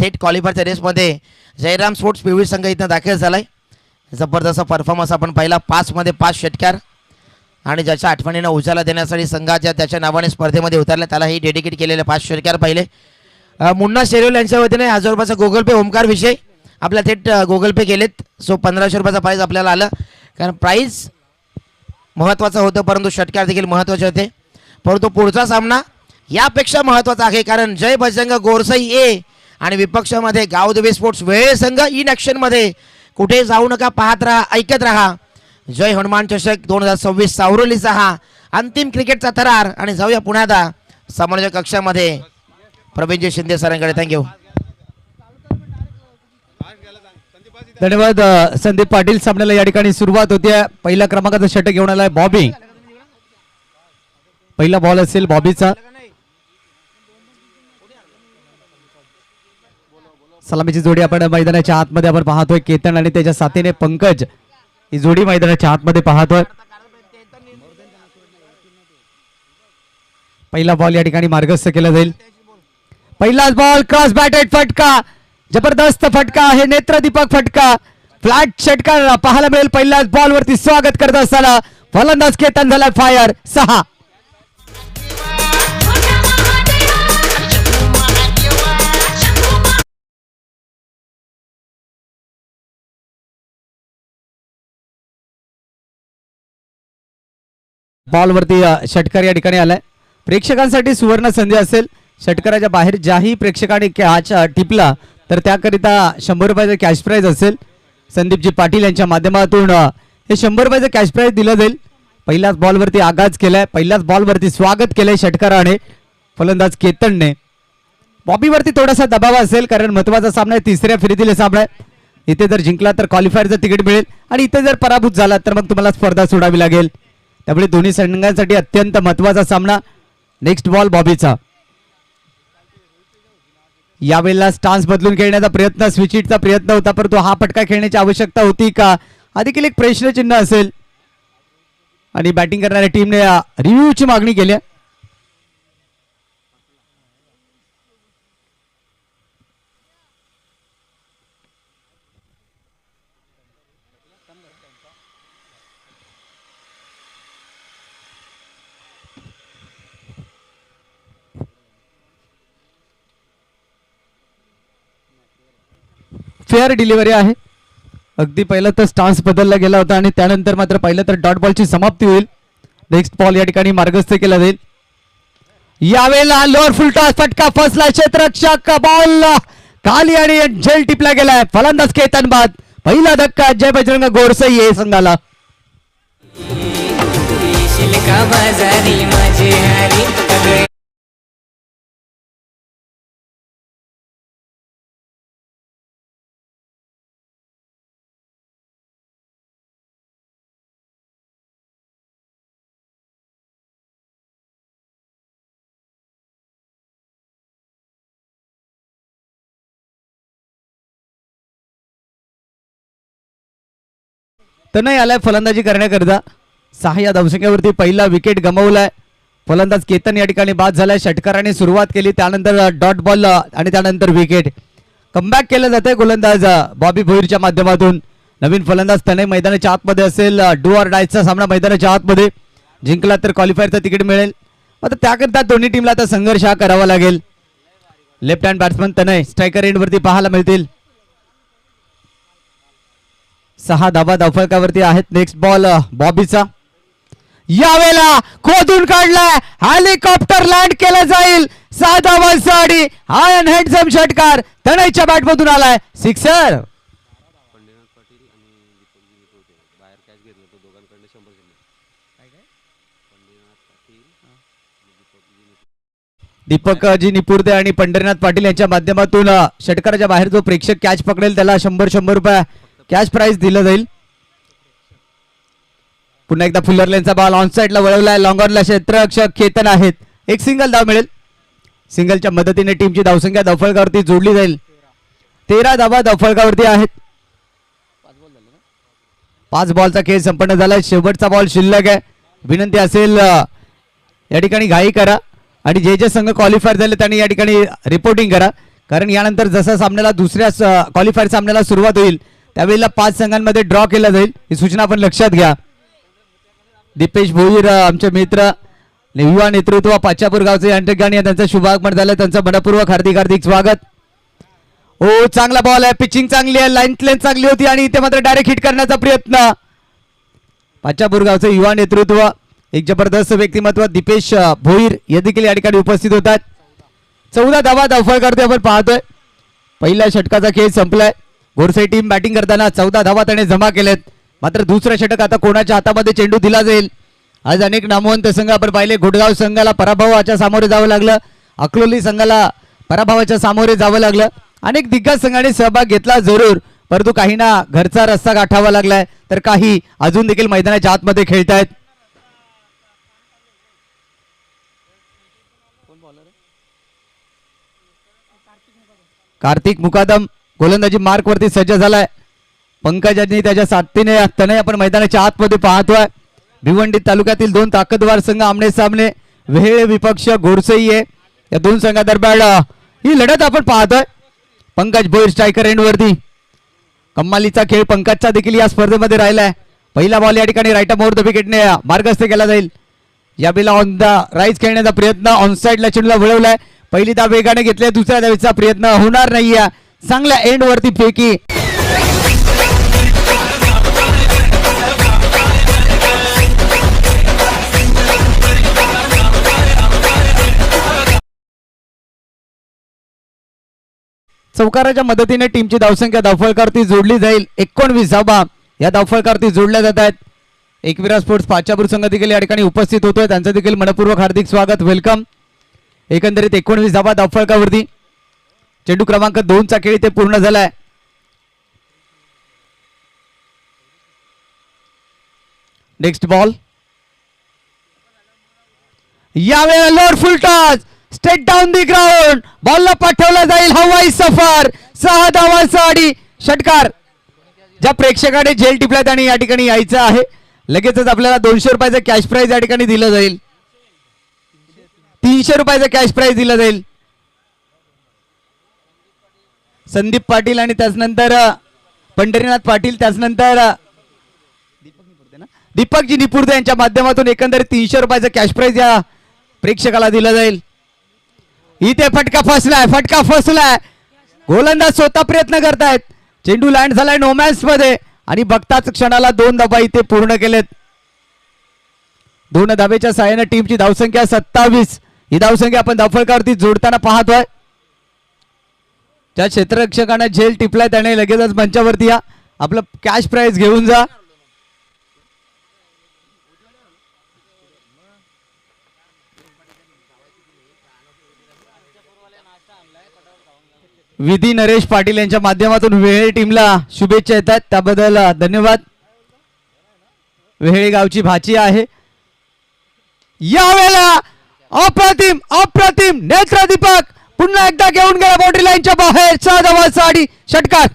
थेट क्वालिफायरच्या रेसमध्ये Jairam sports PV संघ इथं दाखल झालाय. जबरदस्त परफॉर्मन्स आपण पाहिला. 5 मध्ये 5 षटकार आणि ज्याच्या आठवणीनं उजाला देण्यासाठी संघाच्या त्याच्या नावाने स्पर्धेमध्ये उतरला त्यालाही डेडिकेट केलेले 5 षटकार पाहिले. मुन्ना शेरवल यांच्या वतीने 1000 रुपयाचा गुगल पे ओमकार विषय आपल्या थेट गुगल पे केलेत. सो 1500 रुपयाचा प्राईज आपल्याला आलं. कारण प्राईज महत्त्वाचं होतं परंतु षटकार देखील महत्त्वाचे होते. परंतु पुढचा सामना यापेक्षा महत्त्वाचा आहे कारण जय बजरंग गोरसई ए आणि विपक्षामध्ये गावदेवी स्पोर्ट्स वेळे संघ इन ॲक्शनमध्ये. कुठे जाऊ नका, पाहत राहा, ऐकत राहा. जय हनुमान चषक 2026 सावरोलीचा हा अंतिम क्रिकेटचा थरार. आणि जाऊया पुण्याला समोरच्या कक्षामध्ये प्रवीणजी शिंदे सरांकडे. थँक्यू. धन्यवाद संदीप पाटील. सामन्याला या ठिकाणी सुरुवात होते. पहिल्या क्रमांकाचा षटक घेऊन आलाय बॉबी. पहिला बॉल असेल बॉबीचा. सलामीची जोडी आपण मैदानाच्या आतमध्ये आपण पाहतोय. केतन आणि त्याच्या साथीने पंकज ही जोडी मैदानाच्या आतमध्ये पाहतोय. पहिला बॉल या ठिकाणी मार्गस्थ केला जाईल. पहिलाच बॉल क्रॉस बॅटेड फटका. जबरदस्त फटका आहे. नेत्रदीपक फटका. फ्लॅट षटकार पाहायला मिळेल. पहिल्याच बॉल वरती स्वागत करत असताना फलंदाज केतन झाला फायर. 6. बॉल वरती षटकार या ठिकाणी आलाय. प्रेक्षकांसाठी सुवर्ण संधी असेल. षटकाराच्या बाहेर ज्याही प्रेक्षकाने कॅच टिपला तर त्याकरिता 100 रुपयाचं कॅश प्राइज असेल. संदीपजी पाटील यांच्या माध्यमातून हे 100 रुपयाचं कॅश प्राइज दिलं जाईल. पहिल्याच बॉलवरती आगाज केलाय. पहिल्याच बॉलवरती स्वागत केलंय षटकाराने फलंदाज केतनने. बॉबीवरती थोडासा दबाव असेल कारण महत्वाचा सामना आहे. तिसऱ्या फेरीतील सामना आहे. इथे जर जिंकला तर क्वालिफायरचं तिकीट मिळेल आणि इथे जर पराभूत झाला तर मग तुम्हाला स्पर्धा सोडावी लागेल. त्यामुळे दोन्ही संघांसाठी अत्यंत महत्वाचा सामना. नेक्स्ट बॉल बॉबीचा. यावेळेला स्टान्स बदलून खेळण्याचा प्रयत्न, स्विच हिटचा प्रयत्न होता परंतु हा फटका खेळण्याची आवश्यकता होती का हा देखील एक प्रश्नचिन्ह असेल. आणि बॅटिंग करणाऱ्या टीमने रिव्ह्यूची मागणी केली. फेअर डिलिव्हरी आहे. अगदी पहिलं तर स्टान्स बदलला गेला होता आणि त्यानंतर मात्र पहिलं तर डॉट बॉलची समाप्ती होईल. नेक्स्ट बॉल या ठिकाणी मार्गस्थ केला जाईल. यावेळेला लोअर फुल टॉस फटका फसला. क्षेत्ररक्षक बॉल खाली आणि झेल टिपला गेलाय. फलंदाज केतन बाद. पहिला धक्का जय बजरंग गोरसई या संघाला. तनय आलाय फलंदाजी करण्याकरता. 6 या धावसंख्येवरती पहिला विकेट गमावलाय. फलंदाज केतन या ठिकाणी बाद झालाय. षटकाराने सुरुवात केली त्यानंतर डॉट बॉल आणि त्यानंतर विकेट. कमबॅक केलं जातंय गोलंदाज बॉबी भोईरच्या माध्यमातून. नवीन फलंदाज तनय मैदानाच्या आतमध्ये असेल. डू ऑर डायचा सामना मैदानाच्या आतमध्ये. जिंकला तर क्वालिफायरचं तिकीट मिळेल. आता त्याकरता दोन्ही टीमला आता संघर्ष हा करावा लागेल. Left hand batsman Tanay striker end वरती पाहायला मिळतील. 6 धाबा धावफलकावरती आहेत. नेक्स्ट बॉल बॉबीचा. यावेळेला खोदून काढलाय. हेलिकॉप्टर लँड केलं जाईल. 6 धावांसाठी हाय अँड हँडसम षटकार तनयच्या बॅट मधून आलाय. सिक्सर. दीपकजी निपुर्ते आणि पंढरीनाथ पाटील यांच्या माध्यमातून षटकाराच्या बाहेर जो प्रेक्षक कॅच पकडेल त्याला 100 रुपये कॅश प्राइज दिलं जाईल. पुन्हा एकदा फुल्लर लेनचा बॉल ऑन साइडला वळवलाय. लॉंग ऑनला क्षेत्ररक्षक केतन आहेत. एक सिंगल धाव मिळेल. सिंगलच्या मदतीने टीमची धावसंख्या धावफलकावरती जोडली जाईल. 13 धावा धावफलकावरती आहेत. 5 बॉलचा खेळ संपन्न झालाय. शेवटचा बॉल शिल्लक आहे. विनंती असेल या ठिकाणी घाई करा आणि जे जे संघ क्वालिफायर झाले त्यांनी या ठिकाणी रिपोर्टिंग करा कारण यानंतर जसा सामन्याला दुसऱ्या क्वालिफायर सामन्याला सुरुवात होईल त्यावेळेला 5 संघांमध्ये ड्रॉ केला जाईल, ही सूचना आपण लक्षात घ्या. दीपेश भोईर आमचे मित्र युवा नेतृत्व पाचापूर गावचे या ठिकाणी त्यांचं शुभागमन झालं, त्यांचं मनपूर्वक हार्दिक हार्दिक स्वागत. ओ चांगला बॉल आहे, पिचिंग चांगली आहे, लाईन लेंथ चांगली होती आणि इथे मात्र डायरेक्ट हिट करण्याचा प्रयत्न. पाचापूर गावचे युवा नेतृत्व, एक जबरदस्त व्यक्तिमत्व दीपेश भोईर हे देखील या ठिकाणी उपस्थित होतात. 14 धावा धावफळ करतोय आपण पाहतोय. पहिल्या षटकाचा खेळ संपलाय. गोरसाई टीम बॅटिंग करताना 14 धावा त्याने जमा केल्यात. मात्र दुसरं षटक आता कोणाच्या हातामध्ये चेंडू दिला जाईल. आज अनेक नामवंत संघ आपण पाहिले. गुडगाव संघाला पराभवाच्या सामोरे जावं लागलं, अकलोली संघाला पराभवाच्या सामोरे जावं लागलं. अनेक दिग्गज संघाने सहभाग घेतला जरूर, परंतु काहींना घरचा रस्ता गाठावा लागलाय तर काही अजून देखील मैदानाच्या आतमध्ये खेळतायत. कार्तिक मुकादम गोलंदाजी मार्क वरती सज्ज झालाय. पंकजांनी त्याच्या साथीने तनय आपण मैदानाच्या आतमध्ये पाहतोय. भिवंडी तालुक्यातील 2 ताकदवार संघ आमने सामने. वेहेळे विपक्ष गोरसई आहे. या 2 संघादरम्यान ही लढत आपण पाहतोय. पंकज भोईर स्ट्रायकर एंड वरती. कमालीचा खेळ पंकजचा देखील या स्पर्धेमध्ये राहिलाय. पहिला बॉल या ठिकाणी राईट मोर द विकेटने मार्गस्थ केला जाईल. या बेला ऑन द राईज खेळण्याचा प्रयत्न, ऑन साइडला चेंडूला वळवलाय. पहिली धाव वेगाने घेतली, दुसऱ्या धावेचा प्रयत्न होणार नाहीये. चांगल्या एंड वरती फेकी. चौकाराच्या मदतीने टीमची धावसंख्या धावफळकावरती जोडली जाईल. 19 धावा या धावफळकावरती जोडल्या जात आहेत. एकविरा स्पोर्ट्स पाचापूर संघ देखील या ठिकाणी उपस्थित होतोय, त्यांचं देखील मनपूर्वक हार्दिक स्वागत, वेलकम. एकंदरीत 19 धावा धावफळकावरती. चेंडू क्रमांक 2 चा खेळ ते पूर्ण झालाय. Next ball. यावेळेला load full toss, straight down the ground. बॉलला पाठवला जाईल हवाई सफर. 6 धावांसाठी षटकार. ज्या प्रेक्षकाने झेल टिपला त्याने या ठिकाणी यायचं आहे. लगेचच आपल्याला 200 रुपयाचं कॅश प्राइज या ठिकाणी दिलं जाईल. 300 रुपयाचं कॅश प्राइज दिलं जाईल. संदीप पाटील आणि त्याचनंतर पंढरीनाथ पाटील, त्याचनंतर दीपकजी निपुर्दे यांच्या माध्यमातून एकंदरीत 300 रुपयाचं कॅश प्राइज या प्रेक्षकाला दिलं जाईल. इथे फटका फसलाय. गोलंदाज स्वतः प्रयत्न करतायत. चेंडू लँड झालाय नोमॅन्स मध्ये आणि बघताच क्षणाला 2 धावा इथे पूर्ण केलेत. 2 धावेच्या साहाय्याने टीमची धावसंख्या 27. ही धावसंख्या आपण धावफळकावरती जोडताना पाहतोय. ज्या क्षेत्ररक्षकाने झेल टिपलाय त्याने लगेचच मंचावरती या, आपलं कॅश प्राइज घेऊन जा. विधी नरेश पाटील यांच्या माध्यमातून वेहेळे टीमला शुभेच्छा येतात, त्याबद्दल धन्यवाद. वेहेळे गावची भाची आहे. यावेळेला अप्रतिम नेत्र दीपक पुन्हा एकदा घेऊन गेला बाउंड्री लाईनच्या बाहेर. 6 धावांसाठी षटकार.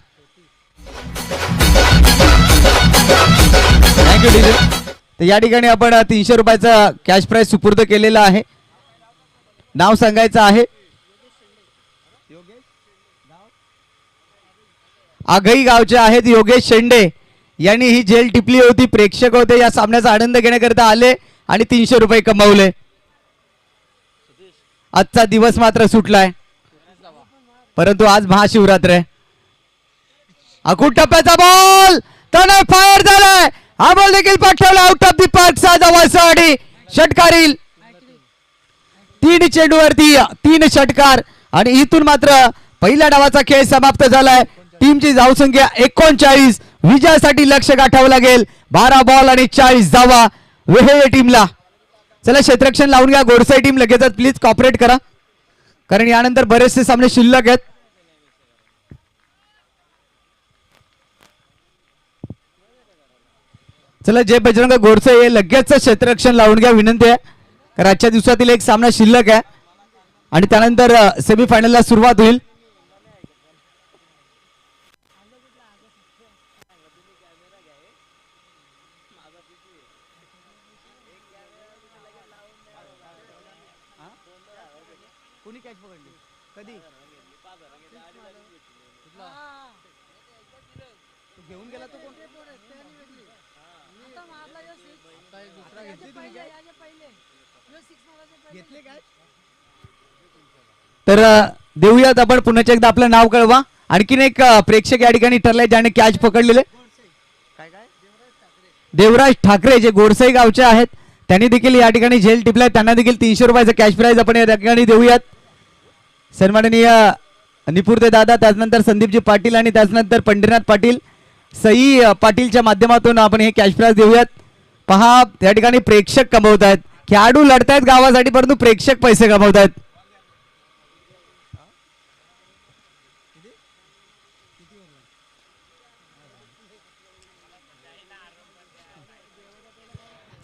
Thank you DJ. तर या ठिकाणी आपण 300 रुपयाचा कॅश प्राइज सुपूर्द केलेला आहे. नाव सांगायचं आहे. आघई गावचे आहेत योगेश शेंडे यांनी ही झेल टिपली होती. प्रेक्षक होते, या सामन्याचा आनंद घेण्याकरिता आले आणि 300 रुपये कमावले. आजचा दिवस मात्र सुटलाय, परंतु आज महाशिवरात्र आहे. अकुट टप्प्याचा बॉल त्याने फायर झालाय. हा बॉल देखील पाठवला आउट ऑफ दी पार्क. 6 धावांसाठी षटकार येईल. 3 चेंडूवरती 3 षटकार आणि इथून मात्र पहिल्या डावाचा खेळ समाप्त झालाय. टीमची धावसंख्या 39. विजयासाठी लक्ष गाठावं लागेल. 12 बॉल आणि 40 धावा वेहेळे टीमला. चला क्षेत्ररक्षण लावून घ्या गोरसाई टीम, लगेचच प्लीज कॉपरेट करा, कारण यानंतर बरेचसे सामने शिल्लक आहेत. चला जय बजरंग गोरसाई लगेच क्षेत्ररक्षण लावून घ्या, विनंती आहे, कारण आजच्या दिवसातील एक सामना शिल्लक आहे आणि त्यानंतर सेमीफायनलला सुरुवात होईल. कोणी कॅच पकडली कधी? घेऊन गेला तो कोण? घेतले काय? तर देऊयात आपण पुन्हा एकदा आपलं नाव कळवा. आणखीन एक प्रेक्षक या ठिकाणी ठरलाय ज्याने कॅच पकडलेले. देवराज ठाकरे जे गोरसाई गावचे आहेत त्यांनी देखील या ठिकाणी झेल टिपलाय. त्यांना देखील 300 रुपयाचं कॅश प्राइज आपण या ठिकाणी देऊयात. सन्माननीय निपुर्ते दादा, त्याच्यानंतर संदीपजी पाटील आणि त्याच्यानंतर पंढरीनाथ पाटील, सई पाटीलच्या माध्यमातून आपण हे कॅश प्राइज देऊयात. पहा त्या ठिकाणी प्रेक्षक कमवत आहेत, खेळाडू लढतायत गावासाठी परंतु प्रेक्षक पैसे कमवत आहेत.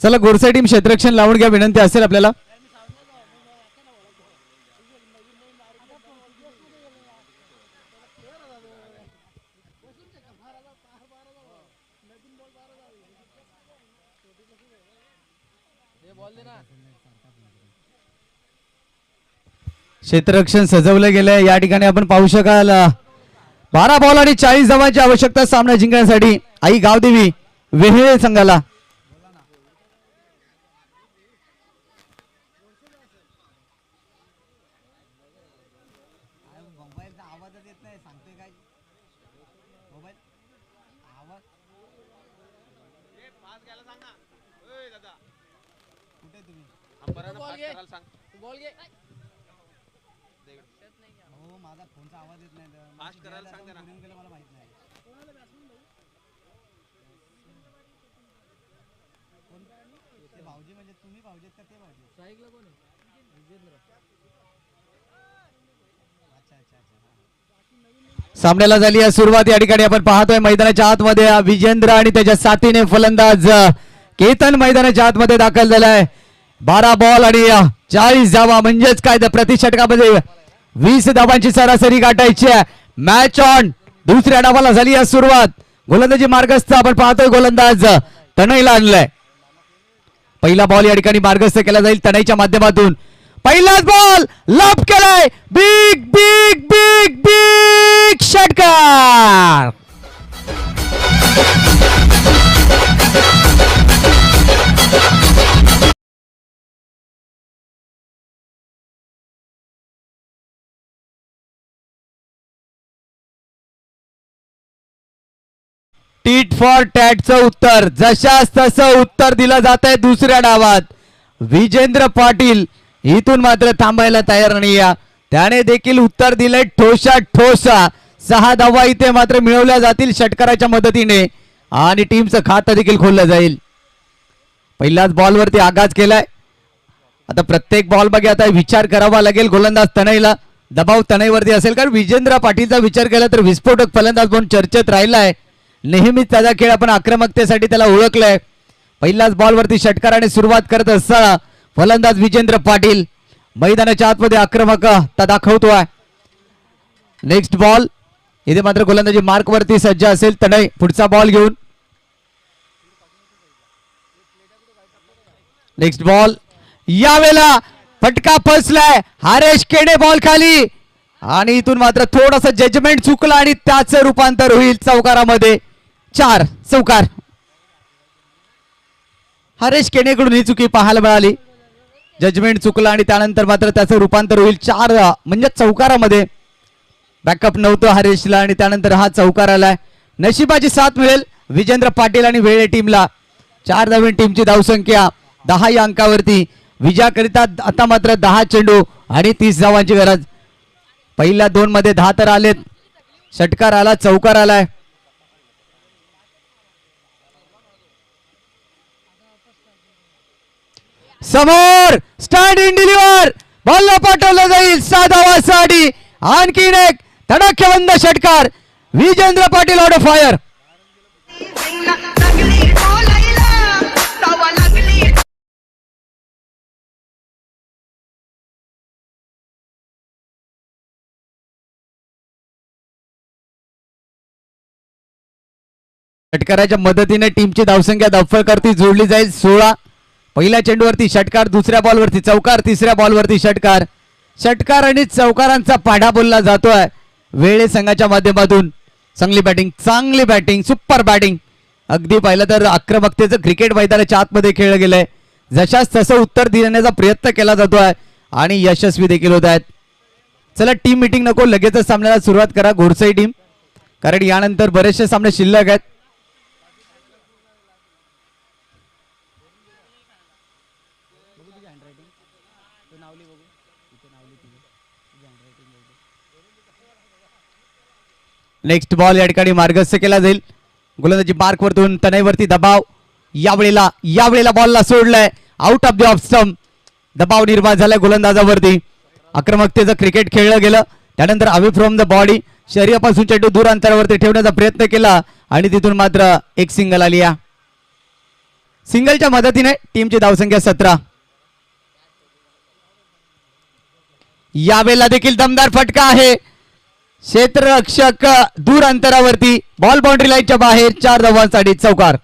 चला गोरसाई टीम क्षेत्ररक्षण लावून घ्या विनंती असेल आपल्याला. क्षेत्ररक्षण सजवलं गेलंय या ठिकाणी आपण पाहू शकाल. 12 बॉल आणि 40 धावांची आवश्यकता सामना जिंकण्यासाठी आई गावदेवी वेहेळे संघाला. माझा फोनचा आवाज येत नाही. फास्ट करायला सांग जरा. मला माहित नाही. ते भाऊजी म्हणजे तुम्ही भाऊजी का ते भाऊजी? साईकला कोण आहे? विजेंद्र. अच्छा अच्छा अच्छा. सामन्याला झाली आहे सुरुवात. या ठिकाणी आपण पाहतोय मैदानाच्या आतमध्ये विजेंद्र आणि त्याच्या साथीने फलंदाज केतन मैदानाच्या आतमध्ये दाखल झालाय. 12 बॉल आणि 40 धावा म्हणजेच काय तर प्रति षटकामध्ये 20 धावांची सरासरी गाठायची आहे. Match on. दुसऱ्या डावाला झाली आहे सुरुवात. गोलंदाजी मार्गस्थ आपण पाहतोय गोलंदाज तनयला आणलाय. पहिला बॉल या ठिकाणी मार्गस्थ केला जाईल तनयच्या माध्यमातून. पहिलाच बॉल लप केलाय. बिग बिग बिग बिग षटकार. टीट फॉर टॅटचं उत्तर जशास तसं उत्तर दिलं जात आहे दुसऱ्या डावात. विजेंद्र पाटील इथून मात्र थांबायला तयार नाही. त्याने देखील उत्तर दिलंय ठोसा ठोसा. 6 धावा इथे मात्र मिळवल्या जातील षटकाराच्या मदतीने आणि टीमचं खातं देखील खोललं जाईल. पहिल्याच बॉलवरती आघात केलाय. आता प्रत्येक बॉल मागे आता विचार करावा लागेल गोलंदाज तनयला. दबाव तनयवरती असेल कारण विजेंद्र पाटीलचा विचार केला तर विस्फोटक फलंदाज म्हणून चर्चेत राहिलाय. नेहमीच त्याचा खेळ आपण आक्रमकतेसाठी त्याला ओळखलंय. पहिल्याच बॉलवरती षटकाराने सुरुवात करत असताना फलंदाज विजेंद्र पाटील मैदानाच्या आतमध्ये आक्रमकता दाखवतोय. नेक्स्ट बॉल इथे मात्र गोलंदाजी मार्क वरती सज्ज असेल तनय. पुढचा बॉल घेऊन नेक्स्ट बॉल. यावेळेला फटका फसलाय. हरेश केणे बॉल खाली आणि इथून मात्र थोडस जजमेंट चुकलं आणि त्याचं रूपांतर होईल चौकारामध्ये. 4 चौकार. हरेश केणेकडून ही चुकी पाहायला मिळाली. जजमेंट चुकलं आणि त्यानंतर मात्र त्याचं रूपांतर होईल 4 म्हणजे चौकारामध्ये. बॅकअप नव्हतं हरेशला आणि त्यानंतर हा चौकार आलाय. नशिबाची साथ मिळेल विजेंद्र पाटील आणि वेळे टीमला. 4 धावी टीमची धावसंख्या 10 या अंकावरती. विजयाकरिता आता मात्र 10 चेंडू आणि 30 धावांची गरज. पहिल्या 2 मध्ये 10 तर आलेत. षटकार आला, चौकार आलाय. समोर स्टँड इन डिलिव्हर. बॉलला पाठवलं जाईल 6 धावांसाठी. आणखीन एक धडाकेबंद षटकार. Vijendra Patil out of fire. षटकाराच्या मदतीने टीमची धावसंख्या धावफलकावरती जोडली जाईल 16. पहिल्या चेंडूवरती षटकार, दुसऱ्या बॉलवरती चौकार, तिसऱ्या बॉलवरती षटकार. षटकार आणि चौकारांचा पाढा बोलला जातोय. वेळे संघाच्या माध्यमातून चांगली बॅटिंग सुपर बॅटिंग. अगदी पाहिलं तर आक्रमकतेचं क्रिकेट मैदानाच्या आतमध्ये खेळलं गेलंय. जशाच तसं उत्तर देण्याचा प्रयत्न केला जातोय आणि यशस्वी देखील होत आहेत. चला टीम मीटिंग नको, लगेचच सामन्याला सुरुवात करा घोरसई टीम, कारण यानंतर बरेचसे सामने शिल्लक आहेत. नेक्स्ट बॉल या ठिकाणी मार्गस्थ केला जाईल. गोलंदाजी मार्क वरतून तनयवरती दबाव. यावेळेला बॉलला सोडलाय out of the off stump. दबाव निर्माण झालाय गोलंदाजावरती. आक्रमकतेचं क्रिकेट खेळलं गेलं. त्यानंतर अवे फ्रॉम द बॉडी शरीरापासून चेंडू दूर अंतरावरती ठेवण्याचा प्रयत्न केला आणि तिथून मात्र एक सिंगल आली. या सिंगलच्या मदतीने टीमची धावसंख्या 17. यावेळेला देखील दमदार फटका आहे. क्षेत्ररक्षक दूर अंतरावरती बॉल बाउंड्री लाईनच्या बाहेर. 4 धावांसाठी चौकार.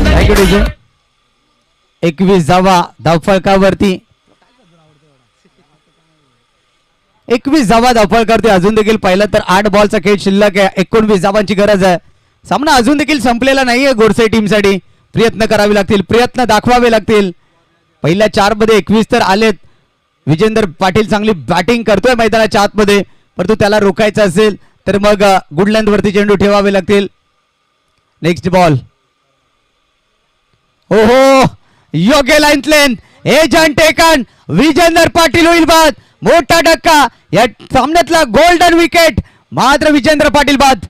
Thank you DJ. 21 धावा धावफलकावरती. 21 धावा धावफलकावरती. अजून देखील पाहिलं तर 8 बॉलचा खेळ शिल्लक आहे. 19 धावांची गरज आहे. सामना अजून देखील संपलेला नाहीये. गोरसई टीमसाठी प्रयत्न करावे लागतील, प्रयत्न दाखवावे लागतील. पहिल्या 4 मध्ये 21 तर आलेत. विजेंदर पाटील चांगली बॅटिंग करतोय मैदानाच्या आतमध्ये, परंतु त्याला रोखायचं असेल तर मग गुड लेंथ वरती चेंडू ठेवावे लागतील. Next ball. हो योग्य line length agent taken. Vijender Patil होईल बाद. मोठा धक्का. या सामन्यातला गोल्डन विकेट मात्र विजेंद्र पाटील बाद.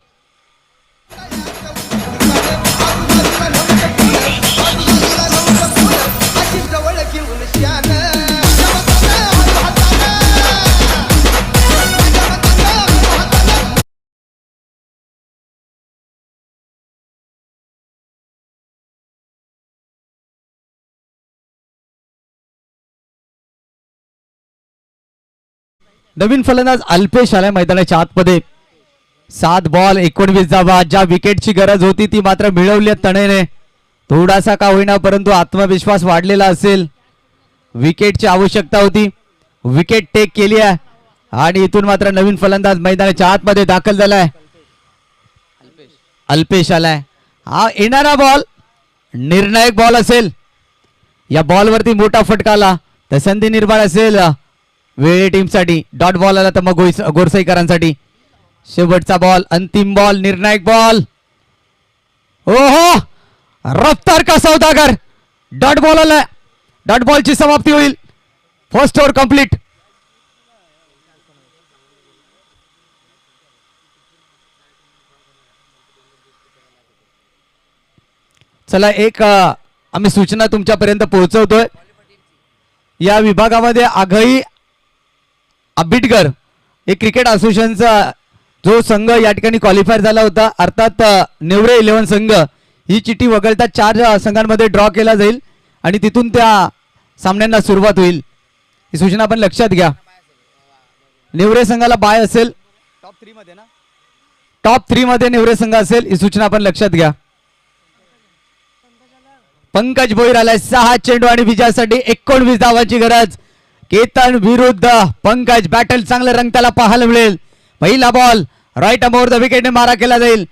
नवीन फलंदाज अल्पेश आलाय मैदानाच्या आतमध्ये. 7 बॉल 19 धावा. ज्या विकेटची गरज होती ती मात्र मिळवली तणेने. थोडासा का होईना परंतु आत्मविश्वास वाढलेला असेल. विकेटची आवश्यकता होती, विकेट टेक केली आहे आणि इथून मात्र नवीन फलंदाज मैदानाच्या आतमध्ये दाखल झालाय. अल्पेश आलाय. हा येणारा बॉल निर्णायक बॉल असेल. या बॉलवरती मोठा फटका आला तर संधी निर्माण असेल वेळे टीमसाठी. डॉट बॉल आला तर मग गोरसईकरांसाठी. शेवटचा बॉल, अंतिम बॉल, निर्णायक बॉल. ओहो रफ्तार का सौदागर. डॉट बॉल आला. डॉट बॉलची समाप्ती होईल. First over complete. चला एक आम्ही सूचना तुमच्यापर्यंत पोहोचवतोय. या विभागामध्ये आघाई आंबेडकर एक क्रिकेट असोसिएशनचा जो संघ या ठिकाणी क्वालिफायर झाला होता, अर्थात नेवरे 11 संघ, ही चिठ्ठी वगळता 4 संघांमध्ये ड्रॉ केला जाईल आणि तिथून त्या सामन्यांना सुरुवात होईल. ही सूचना आपण लक्षात घ्या. नेवरे संघाला बाय असेल टॉप 3 मध्ये नेवरे संघ असेल. ही सूचना आपण लक्षात घ्या. पंकज भोईर आलाय. 6 चेंडू आणि विजयासाठी 19 धावांची गरज. केतन विरुद्ध पंकज. बॅटल चांगलं रंगताला पाहायला मिळेल. पहिला बॉल राईट अमोर द विकेटने मारा केला जाईल.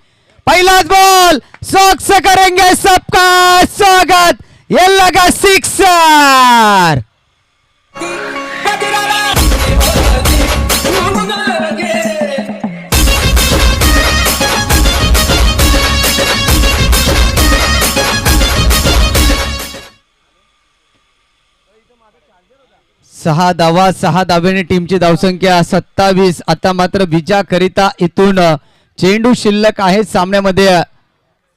पहिलाच बॉल सॉक्स करेंगे सबका स्वागत. ये लगा सिक्सर. सहा धाव्याने टीमची धावसंख्या 27. आता मात्र विजयाकरिता इथून चेंडू शिल्लक आहे सामन्यामध्ये.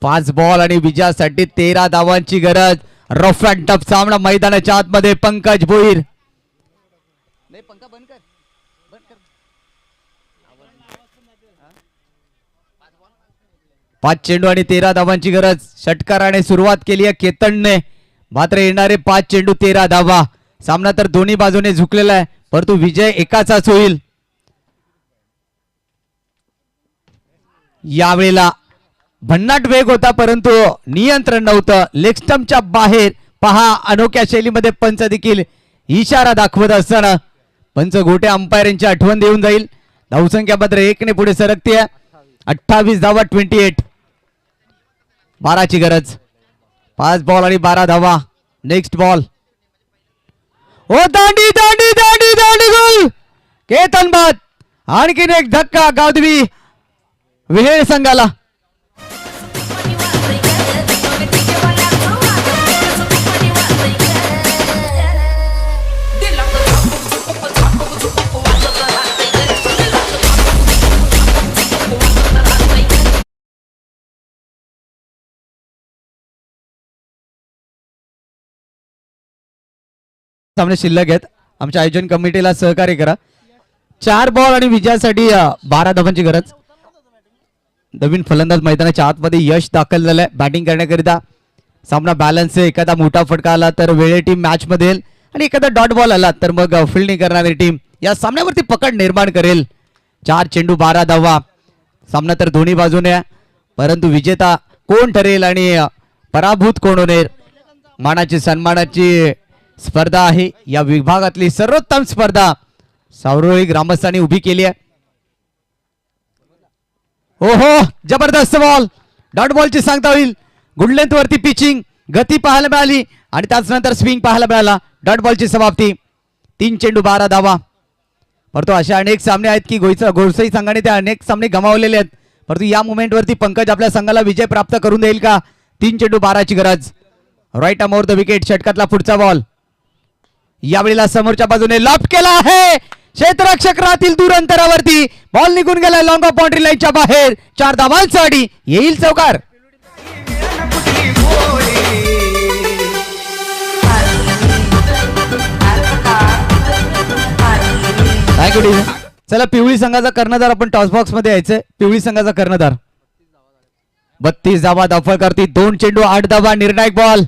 5 बॉल आणि विजयासाठी 13 धावांची गरज. रफ अँड टफ सामना मैदानाच्या आतमध्ये. पंकज भोईर. 5 चेंडू आणि 13 धावांची गरज. षटकाराने सुरुवात केली आहे केतनने, मात्र येणारे 5 चेंडू 13 धावा. सामना तर दोन्ही बाजूने झुकलेला आहे, परंतु विजय एकाचाच होईल. यावेळेला भन्नाट वेग होता परंतु नियंत्रण नव्हतं. लेग स्टंपच्या बाहेर पहा अनोख्या शैलीमध्ये पंच देखील इशारा दाखवत असताना पंच गोटे अंपायर यांची आठवण देऊन जाईल. धावसंख्या मात्र 1 ने पुढे सरकते. 28 धावा 28. 12 ची गरज. 5 बॉल आणि 12 धावा. Next ball. ओ दांडी दांडी दांडी दांडी गोल. केतन बाद. आणखीन एक धक्का गावदेवी विहेळ संघाला. सामने शिल्लक आहेत. आमच्या आयोजन कमिटीला सहकार्य करा. 4 बॉल आणि विजयासाठी 12 धावांची गरज. नवीन फलंदाज मैदानाच्या आतमध्ये यश दाखल झालंय बॅटिंग करण्याकरिता. सामना बॅलन्स आहे. एखादा मोठा फटका आला तर वेळे टीम मॅच मध्ये येईल आणि एखादा डॉट बॉल आला तर मग फिल्डिंग करणारी टीम या सामन्यावरती पकड निर्माण करेल. 4 चेंडू 12 धावा. सामना तर दोन्ही बाजूने आहे परंतु विजेता कोण ठरेल आणि पराभूत कोण होणार. मानाची सन्मानाची स्पर्धा आहे. या विभागातली सर्वोत्तम स्पर्धा सावरोळी ग्रामस्थांनी उभी केली आहे. ओहो जबरदस्त बॉल. डॉट बॉलची सांगता होईल. गुड लेंथ वरती पिचिंग गती पाहायला मिळाली आणि त्याचनंतर स्विंग पाहायला मिळाला. डॉट बॉलची समाप्ती. 3 चेंडू 12 धावा. परंतु अशा अनेक सामने आहेत की गोरसई संघाने ते अनेक सामने गमावलेले आहेत परंतु या मुमेंट वरती पंकज आपल्या संघाला विजय प्राप्त करून देईल का. 3 चेंडू 12 ची गरज. Right arm over the wicket. षटकातला पुढचा बॉल. यावेळेला समोरच्या बाजूने लॉफ्ट केला आहे. क्षेत्ररक्षकातील दूर अंतरावरती बॉल निघून गेला लॉंग ऑफ बाउंड्री लाईनच्या बाहेर. 4 धावांसाठी येईल चौकार. चला पिवळी संघाचा कर्णधार आपण टॉस बॉक्स मध्ये यायचंय. पिवळी संघाचा कर्णधार 32 धावा धावफळ करती. 2 चेंडू 8 धावा. निर्णायक बॉल.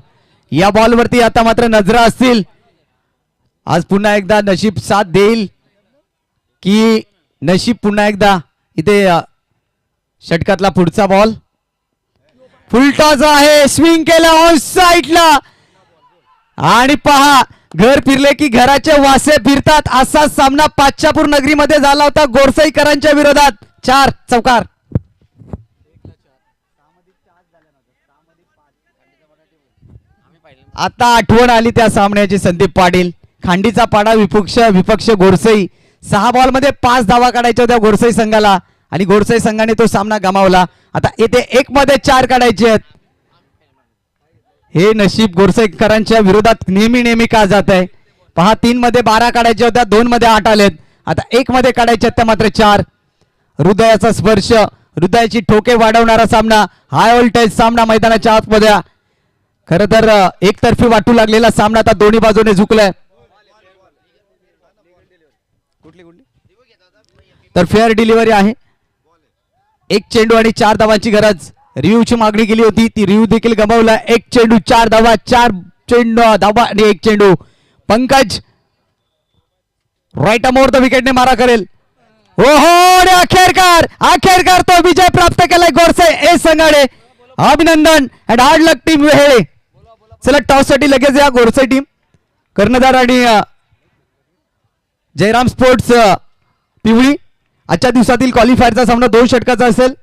या बॉल वरती आता मात्र नजरा असतील. आज पुन्हा एकदा नशीब साथ देईल की नशीब पुन्हा एकदा. इथे षटकातला पुढचा बॉल. फुलटॉस आहे. स्विंग केला ऑन साइडला आणि पहा घर फिरले की घराचे वासे फिरतात. असा सामना पाचापूर नगरीमध्ये झाला होता गोरसईकरांच्या विरोधात. 4 चौकार. आता आठवण आली त्या सामन्याची. संदीप पाटील खांडीचा पाडा विपक्ष गोरसई. 6 बॉल मध्ये 5 धावा काढायच्या होत्या गोरसई संघाला आणि गोरसई संघाने तो सामना गमावला. आता येथे 1 मध्ये 4 काढायचे आहेत. हे नशीब गोरसईकरांच्या विरोधात नेहमी का जात आहे. पहा 3 मध्ये 12 काढायच्या होत्या. 2 मध्ये 8 आलेत. आता 1 मध्ये काढायचे आहेत त्या मात्र 4. हृदयाचा स्पर्श हृदयाची ठोके वाढवणारा सामना. हाय व्होल्टेज सामना मैदानाच्या आतमध्ये. खरं तर एकतर्फी वाटू लागलेला सामना आता दोन्ही बाजूने झुकलाय. तर फेअर डिलिव्हरी आहे. 1 चेंडू आणि 4 धावांची गरज. रिव्ह्यूची मागणी केली होती ती रिव्ह्यू देखील गमावला. 1 चेंडू 4 धावा. 4 चेंडू धावा आणि 1 चेंडू. पंकज राईट अमोर द विकेटने मारा करेल. ओहो अखेरकार तो विजय प्राप्त केलाय गोरसई ए संघाने. अभिनंदन and hard luck team Vehele. चला टॉस साठी लगेच या गोरसई टीम. कर्णधार आणि जयराम स्पोर्ट्स पिवळी. आजच्या दिवसातील क्वालिफायरचा सामना 2 षटकाचा असेल.